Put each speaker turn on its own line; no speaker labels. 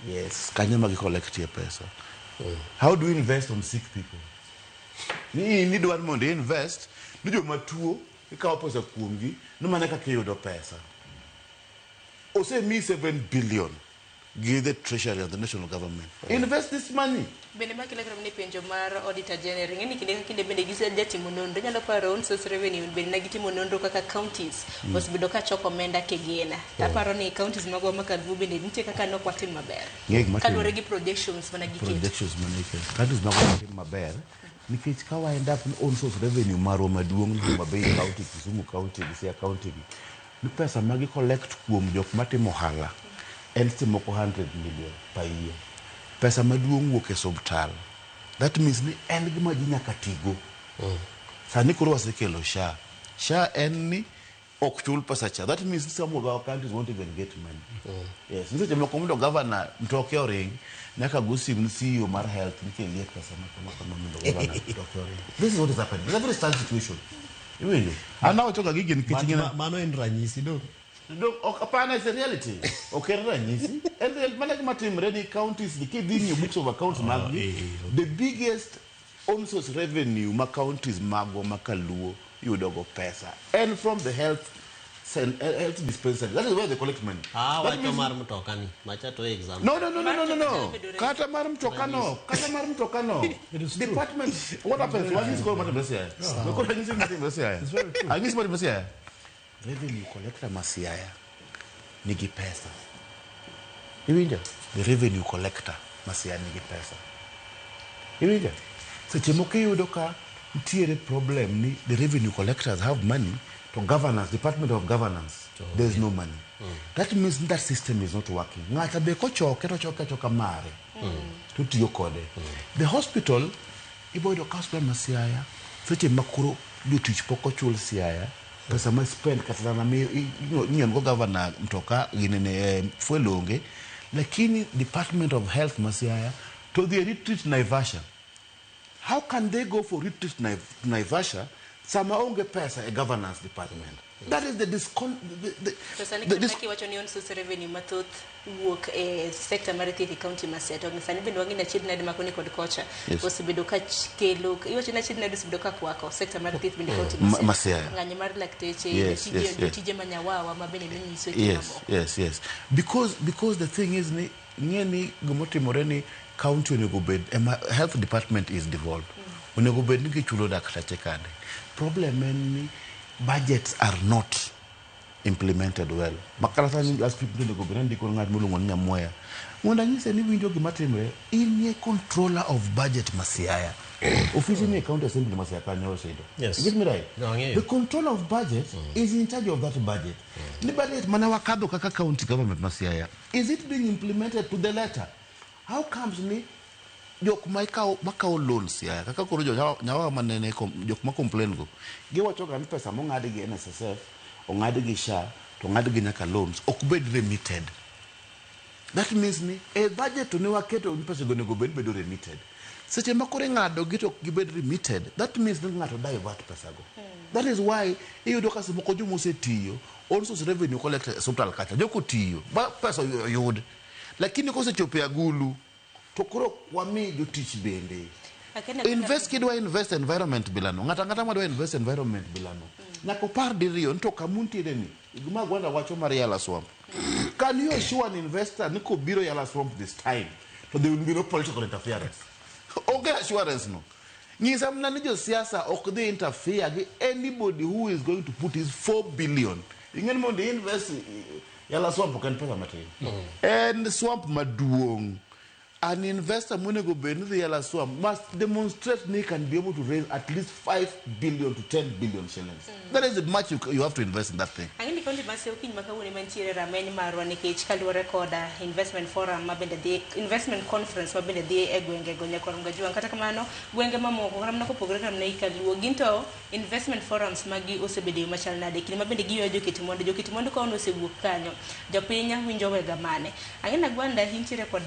Yes, kanyama collect your pesa. How do we invest on sick people? You need one money invest. You do matuo. You can't pesa kuungi. No maneka kiyodo pesa. O say me 7 billion. Give the treasury of the national government. Invest this money.
Benema kila kama ni penjo mara auditor general ngeni kinde bende gisa jati monondo nyalo paro on source revenue bende nagiti monondo kaka counties osbido ka choko omenda kegena taparo ni counties mago makalbu bende nitie kaka no kwatim maber kalore gi projections mana giketo
counties mago kwatim maber nikech ka waenda on source revenue maro maduong' no Mabei county Kisumu county Siaya county ni pesa magi collect kuom jok matimo hala en timo 100 million per year. Pesa maduong' wuok e subtal. That means ni en gima ji nyaka tigo. Sani koro wasekelo SHA. SHA en ni ochul pesa cha. That means some of our countries won't even get money. Yes. Nise chemo komundo governor mtoke oring nyaka gusi CEO mar health nikelie pesa kama governor mtoke oring. This is what is happening. It's a very sad situation. Really. And now toka gigi nikichingina
mano en ranyisi do.
Apana is a reality. Okay, ranyisi. And the management team ready counties the kid in your books of accounts the biggest on source revenue ma counties mago makaluo yudogo pesa and from the health dispensary. That is where they collect money.
Wacho mar mtokani machato exam.
No. Kata mar mtokano. Department. What happens? What is called Siaya? No call Siaya. It's very true. I miss Siaya. Revenue collector Siaya nigi pesa. Iwinja? The revenue collector Siaya nigi pesa. Iwinja? So chemoke yudo ka ntiere problem ni the revenue collectors have money to governance, Department of Governance. There's no money. That means that system is not working. Ngata be ko choka mare. To tiyo kode. The hospital ibodo hospital Siaya. Seche makuro do teach poko chul Siaya. Pesa ma spend katana mi go governor mtoka ginene fuelonge lakini Department of Health Siaya to the retreat Naivasha. How can they go for retreat Naivasha sama onge pesa a governance department? That is the
revenue matot work sector market county maset og sani bendo wangi na chidna de makoni kod kocha osibedo ka kelo iwacho na chidna de osibedo ka kwako sector market bendo county
maset
nganye mar lakteche tije manyawawa mabene menyiso
yes because the thing is ni ngeni gomotimore ni county onego bed health department is devolved onego bed ni chulo daktache kande problem en budgets are not implemented well. Makarata ni as people go benendi ko ngat mulungo nyamoya. Ngona nyise ni winjo gimatimre in a controller of budget Siaya. Officially ni county assembly Siaya kanyo sedo.
Yes.
Get me right?
No, yeah.
The controller of budget is in charge of that budget. Ni budget manawakado kaka county government Siaya. Is it being implemented to the letter? How comes ni jok makao loans Siaya kaka koro nyawa manene jok ma complain go giwacho ga pesa mo ngade gi NSSF o ngade gi SHA to ngade gi nyaka loans ok bed remitted. That means ni a budget to ne waketo pesa go nego bed remitted seche makore ngado gi to gi bed remitted. That means ni ngato divert pesa go. That is why iyudo ka moko jomo setiyo on source revenue collector subtal kacha joko tiyo ba pesa yud lakini ko sechope agulu tokoro wami jo teach bende invest environment bilano ngata madwa invest environment bilano nako par diriyo nto kamunti deni iguma gwanda wacho mar Yala Swamp. Can you assure an investor niko biro Yala Swamp this time so there will be no political interference? Okay, assurance no ngisa mna nijo siasa ok they interfere with anybody who is going to put his 4 billion ingen mo de invest Yala Swamp kan pesa matayo and swamp maduong. An investor Munego Benudi Yala Swamp must demonstrate they can be able to raise at least 5 billion to 10 billion shillings. That is the much you have to invest in that thing.
I think the country must makawuni manchire rameni marwani kichikalu recorda investment forum mabende the investment conference mabende the egwenge gonya korunga juwa kata kamano gwenge mamoko karamna ko program na ikaluo ginto investment forums magi osebede machal nade kini mabende giyo jokitimondo ko ono sewuok kanyo jopinya winjo wega mane angena gwanda hinchire koda